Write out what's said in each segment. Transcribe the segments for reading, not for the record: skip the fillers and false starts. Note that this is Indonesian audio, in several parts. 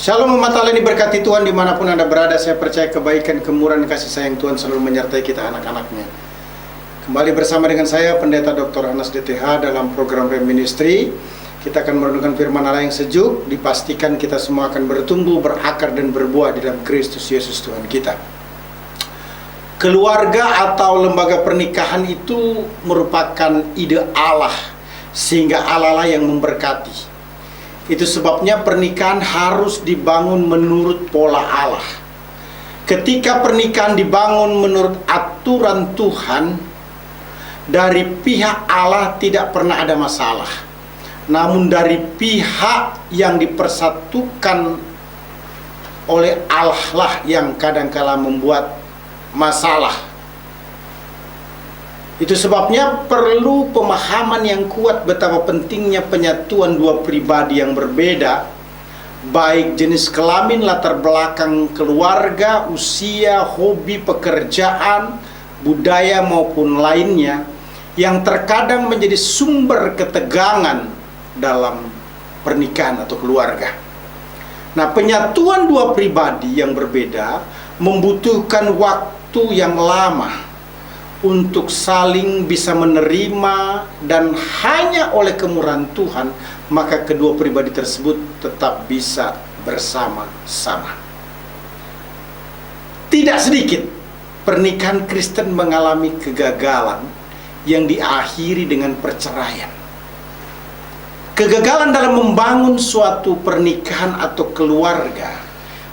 Shalom umat Allah, ini berkati Tuhan dimanapun Anda berada. Saya percaya kebaikan, kemurahan, kasih sayang Tuhan selalu menyertai kita anak-anaknya. Kembali bersama dengan saya Pendeta Dr. Anas DTH dalam program Reministry. Kita akan merenungkan firman Allah yang sejuk. Dipastikan kita semua akan bertumbuh, berakar dan berbuah di dalam Kristus Yesus Tuhan kita. Keluarga atau lembaga pernikahan itu merupakan ide Allah, sehingga Allah lah yang memberkati. Itu sebabnya pernikahan harus dibangun menurut pola Allah. Ketika pernikahan dibangun menurut aturan Tuhan, dari pihak Allah tidak pernah ada masalah. Namun dari pihak yang dipersatukan oleh Allah lah yang kadangkala membuat masalah. Itu sebabnya perlu pemahaman yang kuat betapa pentingnya penyatuan dua pribadi yang berbeda, baik jenis kelamin, latar belakang keluarga, usia, hobi, pekerjaan, budaya maupun lainnya, yang terkadang menjadi sumber ketegangan dalam pernikahan atau keluarga. Nah, penyatuan dua pribadi yang berbeda membutuhkan waktu yang lama untuk saling bisa menerima, dan hanya oleh kemurahan Tuhan maka kedua pribadi tersebut tetap bisa bersama-sama. Tidak sedikit pernikahan Kristen mengalami kegagalan yang diakhiri dengan perceraian. Kegagalan dalam membangun suatu pernikahan atau keluarga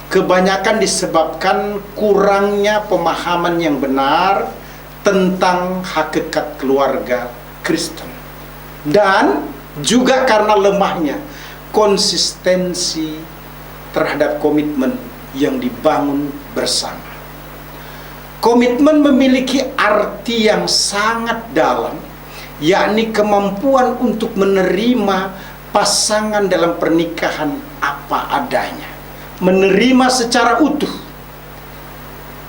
kebanyakan disebabkan kurangnya pemahaman yang benar tentang hakikat keluarga Kristen, dan juga karena lemahnya konsistensi terhadap komitmen yang dibangun bersama. Komitmen memiliki arti yang sangat dalam, yakni kemampuan untuk menerima pasangan dalam pernikahan apa adanya, menerima secara utuh.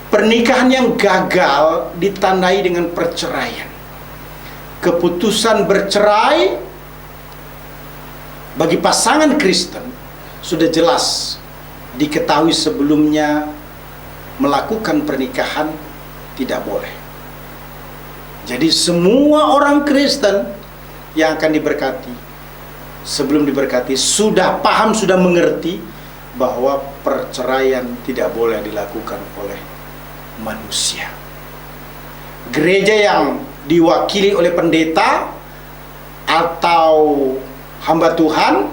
Pernikahan yang gagal ditandai dengan perceraian. Keputusan bercerai bagi pasangan Kristen sudah jelas diketahui sebelumnya. Melakukan pernikahan tidak boleh. Jadi semua orang Kristen yang akan diberkati, sebelum diberkati sudah paham, sudah mengerti bahwa perceraian tidak boleh dilakukan oleh manusia. Gereja yang diwakili oleh pendeta atau hamba Tuhan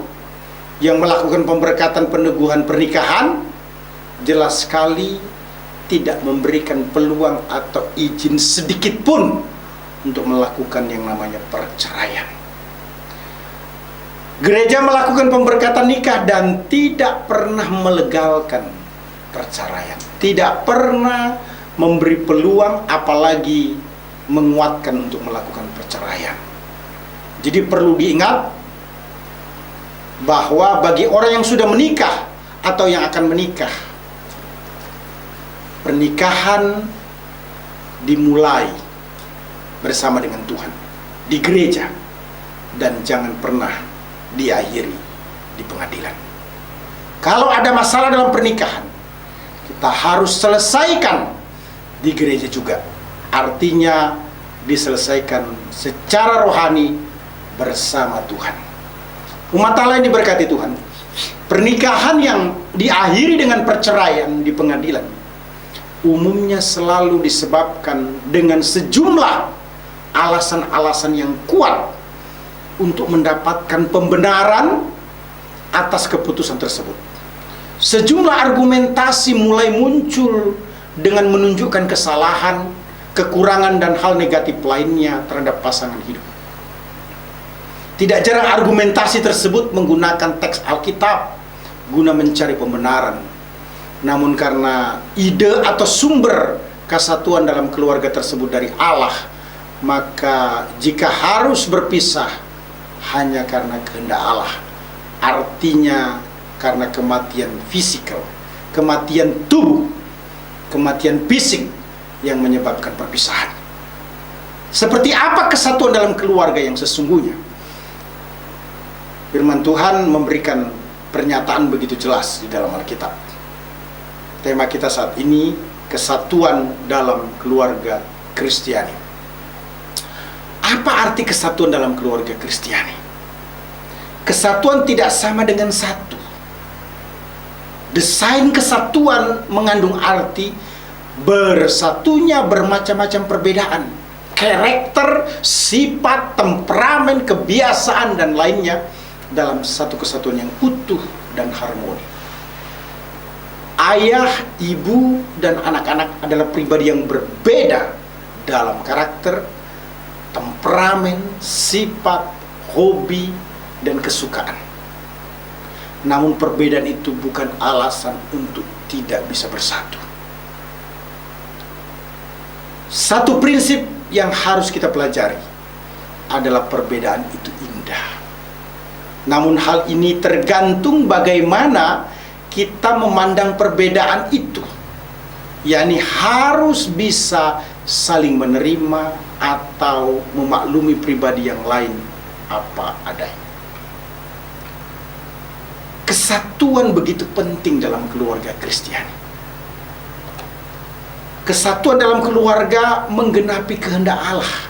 yang melakukan pemberkatan peneguhan pernikahan jelas sekali tidak memberikan peluang atau izin sedikit pun untuk melakukan yang namanya perceraian. Gereja melakukan pemberkatan nikah dan tidak pernah melegalkan perceraian, tidak pernah memberi peluang, apalagi menguatkan untuk melakukan perceraian. Jadi perlu diingat bahwa bagi orang yang sudah menikah atau yang akan menikah, pernikahan dimulai bersama dengan Tuhan di gereja, dan jangan pernah diakhiri di pengadilan. Kalau ada masalah dalam pernikahan, kita harus selesaikan di gereja juga. Artinya diselesaikan secara rohani bersama Tuhan. Umat Allah yang diberkati Tuhan, pernikahan yang diakhiri dengan perceraian di pengadilan umumnya selalu disebabkan dengan sejumlah alasan-alasan yang kuat untuk mendapatkan pembenaran atas keputusan tersebut. Sejumlah argumentasi mulai muncul dengan menunjukkan kesalahan, kekurangan, dan hal negatif lainnya terhadap pasangan hidup. Tidak jarang argumentasi tersebut menggunakan teks Alkitab guna mencari pembenaran. Namun karena ide atau sumber kesatuan dalam keluarga tersebut dari Allah, maka jika harus berpisah hanya karena kehendak Allah, artinya karena kematian fisikal, kematian tubuh, kematian fisik yang menyebabkan perpisahan. Seperti apa kesatuan dalam keluarga yang sesungguhnya? Firman Tuhan memberikan pernyataan begitu jelas di dalam Alkitab. Tema kita saat ini, kesatuan dalam keluarga Kristiani. Apa arti kesatuan dalam keluarga Kristiani? Kesatuan tidak sama dengan satu. Desain kesatuan mengandung arti bersatunya bermacam-macam perbedaan. Karakter, sifat, temperamen, kebiasaan, dan lainnya dalam satu kesatuan yang utuh dan harmoni. Ayah, ibu, dan anak-anak adalah pribadi yang berbeda dalam karakter, temperamen, sifat, hobi, dan kesukaan. Namun perbedaan itu bukan alasan untuk tidak bisa bersatu. Satu prinsip yang harus kita pelajari adalah perbedaan itu indah. Namun hal ini tergantung bagaimana kita memandang perbedaan itu. yakni harus bisa saling menerima atau memaklumi pribadi yang lain apa adanya. Kesatuan begitu penting dalam keluarga Kristiani. Kesatuan dalam keluarga menggenapi kehendak Allah,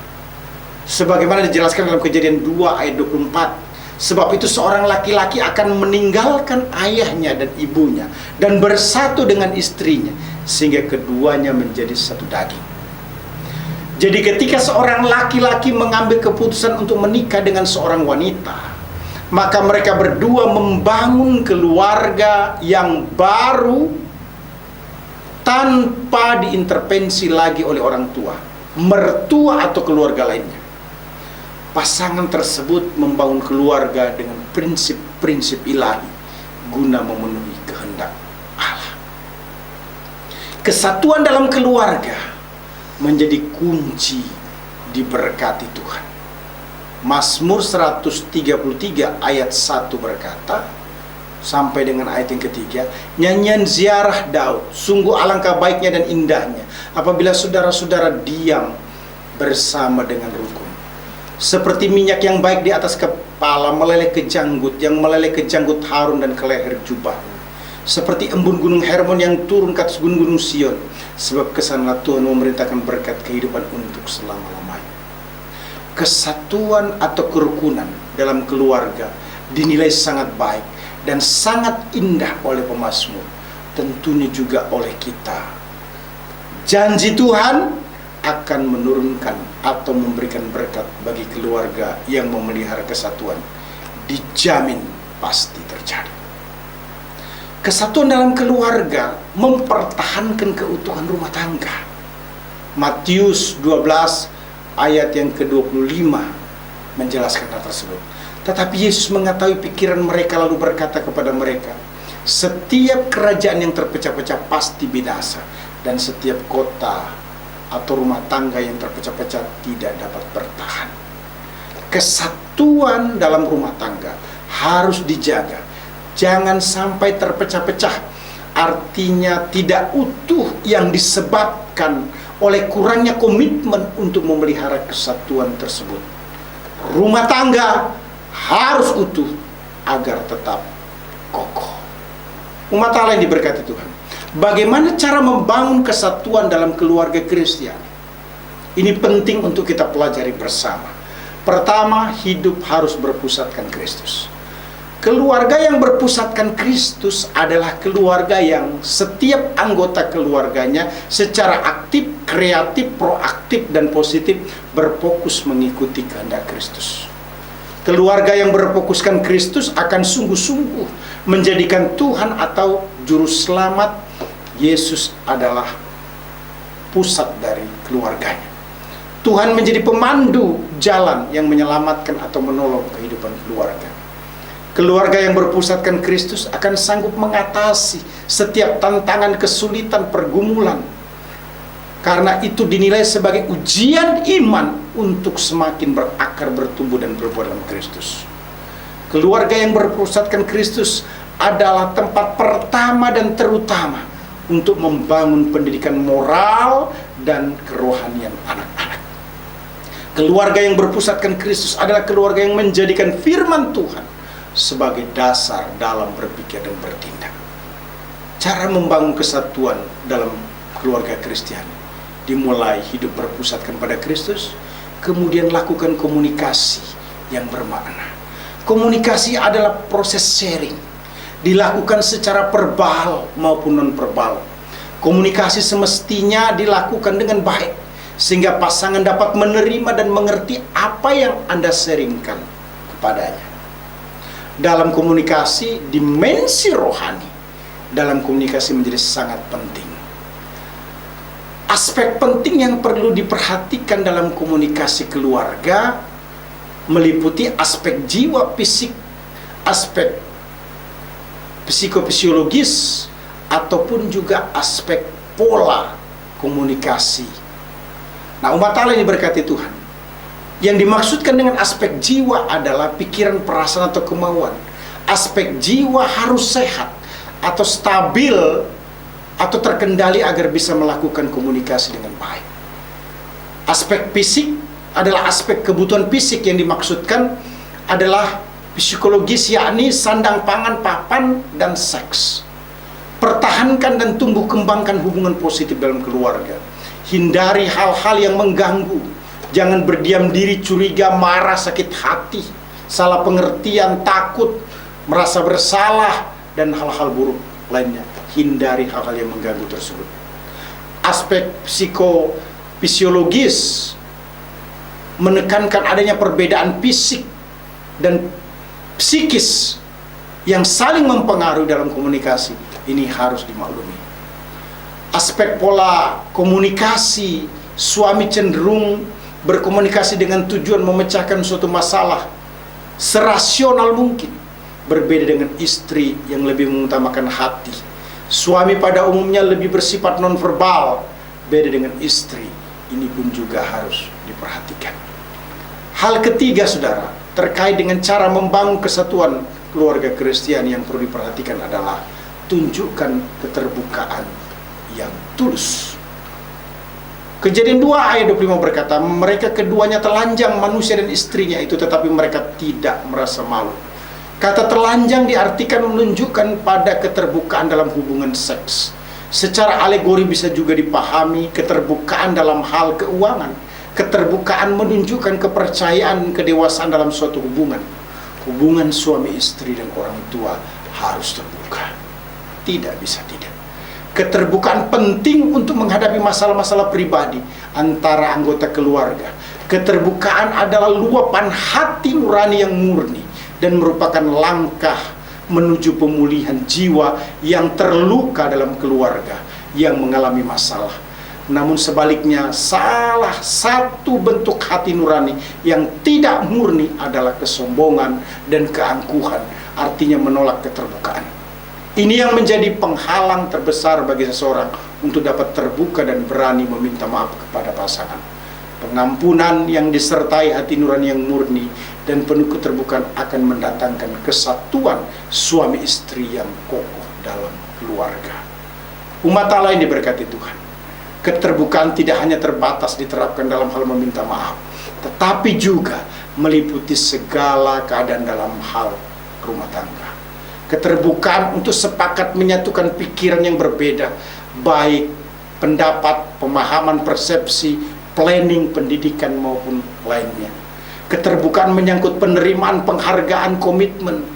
sebagaimana dijelaskan dalam Kejadian 2 ayat 24. Sebab itu seorang laki-laki akan meninggalkan ayahnya dan ibunya dan bersatu dengan istrinya, sehingga keduanya menjadi satu daging. Jadi ketika seorang laki-laki mengambil keputusan untuk menikah dengan seorang wanita, maka mereka berdua membangun keluarga yang baru tanpa diintervensi lagi oleh orang tua, mertua atau keluarga lainnya. Pasangan tersebut membangun keluarga dengan prinsip-prinsip ilahi guna memenuhi kehendak Allah. Kesatuan dalam keluarga menjadi kunci diberkati Tuhan. Mazmur 133 ayat 1 berkata, sampai dengan ayat yang ketiga, nyanyian ziarah Daud, sungguh alangkah baiknya dan indahnya apabila saudara-saudara diam bersama dengan rukun. Seperti minyak yang baik di atas kepala meleleh ke janggut, yang meleleh ke janggut Harun dan ke leher jubahnya. Seperti embun gunung Hermon yang turun ke atas gunung-gunung Sion, sebab kesanalah Tuhan memerintahkan berkat kehidupan untuk selama-lamanya. Kesatuan atau kerukunan dalam keluarga dinilai sangat baik dan sangat indah oleh pemazmur, tentunya juga oleh kita. Janji Tuhan akan menurunkan atau memberikan berkat bagi keluarga yang memelihara kesatuan, dijamin pasti terjadi. Kesatuan dalam keluarga mempertahankan keutuhan rumah tangga. Matius 12 ayat yang ke-25 menjelaskan hal tersebut. Tetapi Yesus mengetahui pikiran mereka lalu berkata kepada mereka, setiap kerajaan yang terpecah-pecah pasti binasa, dan setiap kota atau rumah tangga yang terpecah-pecah tidak dapat bertahan. Kesatuan dalam rumah tangga harus dijaga, jangan sampai terpecah-pecah. Artinya tidak utuh yang disebabkan oleh kurangnya komitmen untuk memelihara kesatuan tersebut. Rumah tangga harus utuh agar tetap kokoh. Umat Allah yang diberkati Tuhan, bagaimana cara membangun kesatuan dalam keluarga Kristiani? Ini penting untuk kita pelajari bersama. Pertama, hidup harus berpusatkan Kristus. Keluarga yang berpusatkan Kristus adalah keluarga yang setiap anggota keluarganya secara aktif, kreatif, proaktif, dan positif berfokus mengikuti kehendak Kristus. Keluarga yang berfokuskan Kristus akan sungguh-sungguh menjadikan Tuhan atau Juru Selamat Yesus adalah pusat dari keluarganya. Tuhan menjadi pemandu jalan yang menyelamatkan atau menolong kehidupan keluarga. Keluarga yang berpusatkan Kristus akan sanggup mengatasi setiap tantangan, kesulitan, pergumulan. Karena itu dinilai sebagai ujian iman untuk semakin berakar, bertumbuh, dan berbuat dalam Kristus. Keluarga yang berpusatkan Kristus adalah tempat pertama dan terutama untuk membangun pendidikan moral dan kerohanian anak-anak. Keluarga yang berpusatkan Kristus adalah keluarga yang menjadikan firman Tuhan sebagai dasar dalam berpikir dan bertindak. Cara membangun kesatuan dalam keluarga Kristiani dimulai hidup berpusatkan pada Kristus, kemudian lakukan komunikasi yang bermakna. Komunikasi adalah proses sharing, dilakukan secara verbal maupun non-verbal. Komunikasi semestinya dilakukan dengan baik, sehingga pasangan dapat menerima dan mengerti apa yang Anda sharingkan kepadanya. Dalam komunikasi, dimensi rohani dalam komunikasi menjadi sangat penting. Aspek penting yang perlu diperhatikan dalam komunikasi keluarga meliputi aspek jiwa fisik, aspek psikofisiologis, ataupun juga aspek pola komunikasi. Nah, umat Allah ini berkati Tuhan. Yang dimaksudkan dengan aspek jiwa adalah pikiran, perasaan, atau kemauan. Aspek jiwa harus sehat atau stabil atau terkendali agar bisa melakukan komunikasi dengan baik. Aspek fisik adalah aspek kebutuhan fisik, yang dimaksudkan adalah psikologis, yakni sandang, pangan, papan, dan seks. Pertahankan dan tumbuh kembangkan hubungan positif dalam keluarga. Hindari hal-hal yang mengganggu. Jangan berdiam diri, curiga, marah, sakit hati, salah pengertian, takut, merasa bersalah, dan hal-hal buruk lainnya. Hindari hal-hal yang mengganggu tersebut. Aspek psikofisiologis menekankan adanya perbedaan fisik dan psikis yang saling mempengaruhi dalam komunikasi. Ini harus dimaklumi. Aspek pola komunikasi, suami cenderung berkomunikasi dengan tujuan memecahkan suatu masalah serasional mungkin, berbeda dengan istri yang lebih mengutamakan hati. Suami pada umumnya lebih bersifat nonverbal, beda dengan istri. Ini pun juga harus diperhatikan. Hal ketiga, saudara, terkait dengan cara membangun kesatuan keluarga Kristiani yang perlu diperhatikan adalah tunjukkan keterbukaan yang tulus. Kejadian 2 ayat 25 berkata, mereka keduanya telanjang, manusia dan istrinya itu, tetapi mereka tidak merasa malu. Kata telanjang diartikan menunjukkan pada keterbukaan dalam hubungan seks. Secara alegori bisa juga dipahami keterbukaan dalam hal keuangan. Keterbukaan menunjukkan kepercayaan, kedewasaan dalam suatu hubungan. Hubungan suami istri dan orang tua harus terbuka. Tidak bisa tidak. Keterbukaan penting untuk menghadapi masalah-masalah pribadi antara anggota keluarga. Keterbukaan adalah luapan hati nurani yang murni dan merupakan langkah menuju pemulihan jiwa yang terluka dalam keluarga yang mengalami masalah. Namun sebaliknya, salah satu bentuk hati nurani yang tidak murni adalah kesombongan dan keangkuhan, artinya menolak keterbukaan. Ini yang menjadi penghalang terbesar bagi seseorang untuk dapat terbuka dan berani meminta maaf kepada pasangan. Pengampunan yang disertai hati nurani yang murni dan penuh keterbukaan akan mendatangkan kesatuan suami istri yang kokoh dalam keluarga. Umat Allah yang diberkati Tuhan, keterbukaan tidak hanya terbatas diterapkan dalam hal meminta maaf, tetapi juga meliputi segala keadaan dalam hal rumah tangga. Keterbukaan untuk sepakat menyatukan pikiran yang berbeda, baik pendapat, pemahaman, persepsi, planning, pendidikan maupun lainnya. Keterbukaan menyangkut penerimaan, penghargaan, komitmen,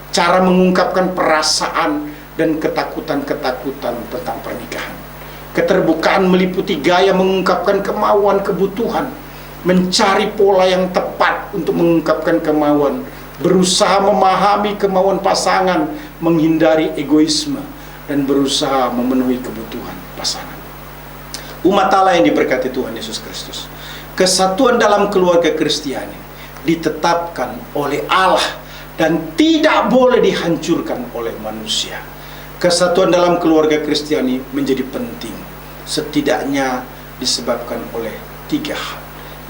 cara mengungkapkan perasaan dan ketakutan-ketakutan tentang pernikahan. Keterbukaan meliputi gaya mengungkapkan kemauan, kebutuhan, mencari pola yang tepat untuk mengungkapkan kemauan, berusaha memahami kemauan pasangan, menghindari egoisme, dan berusaha memenuhi kebutuhan pasangan. Umat Allah yang diberkati Tuhan Yesus Kristus, kesatuan dalam keluarga Kristiani ditetapkan oleh Allah dan tidak boleh dihancurkan oleh manusia. Kesatuan dalam keluarga Kristiani menjadi penting, setidaknya disebabkan oleh 3 hal.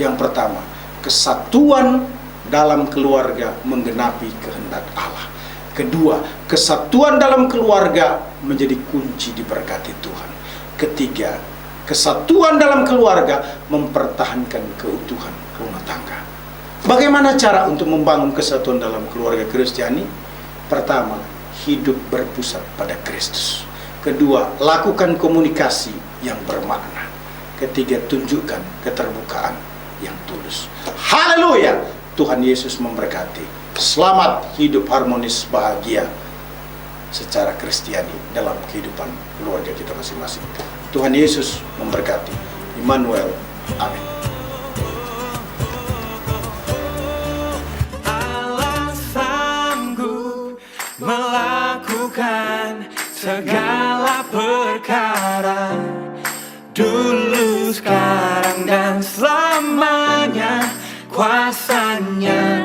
Yang pertama, kesatuan dalam keluarga menggenapi kehendak Allah. Kedua, kesatuan dalam keluarga menjadi kunci diberkati Tuhan. Ketiga, kesatuan dalam keluarga mempertahankan keutuhan rumah tangga. Bagaimana cara untuk membangun kesatuan dalam keluarga Kristiani? Pertama, hidup berpusat pada Kristus. Kedua, lakukan komunikasi yang bermakna. Ketiga, tunjukkan keterbukaan yang tulus. Haleluya! Tuhan Yesus memberkati. Selamat hidup harmonis bahagia secara Kristiani dalam kehidupan keluarga kita masing-masing. Tuhan Yesus memberkati. Immanuel. Amin. Allah sanggup melakukan segala perkara, dulu, sekarang, dan selamanya. Kuasanya